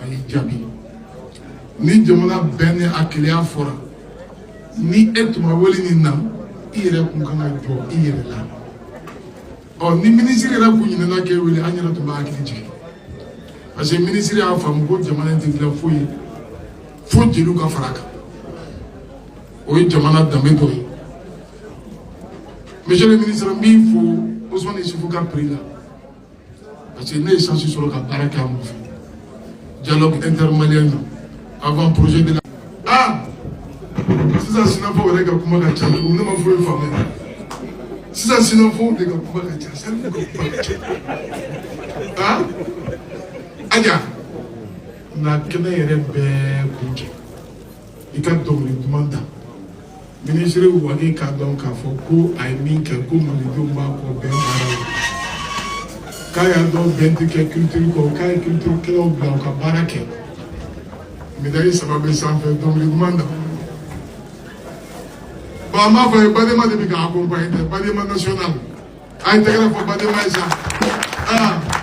y'i jaabi ni jamana bɛɛ ni a kelenya fɔra ni e tun ma wele nin na i yɛrɛ kun kan ka jɔ i yɛrɛ la ni minisiri yɛrɛ kun ɲinɛna k'e wele an yɛrɛ tun b'a hakili jigin parce que minisiri y'a faamu ko jamana in tɛ dilan foyi ye fo jeliw ka fara a kan o ye jamana danbe dɔ ye monsieur le ministre n b'i fo Ousmane Isufu ka prix la parce que ne ye chance sɔrɔ ka baara kɛ a nɔfɛ dialogue intermalien na avant projet de la sisan sinafɔw yɛrɛ ka kuma ka ca ne ma foyi faamuya sisan sinafɔw de ka kuma ka ca sani ka kuma ka ca Aja na kɛnɛ yɛrɛ bɛɛ kun kɛ i ka dɔnkili duman da ministre wage k'a dɔn k'a fɔ ko a ye min kɛ ko malidenw b'a kɔ bɛn baara la k'a y'a dɔn bɛn tɛ kɛ culture kɔ k'a ye culture kɛlaw bila u ka baara kɛ médaille 3 bɛ sanfɛ dɔnkili duman da bon an b'a fɔ ye Badema de bɛ k'a accompagner tɛ Badema national a ye tɛgɛrɛ fɔ Badema ye sa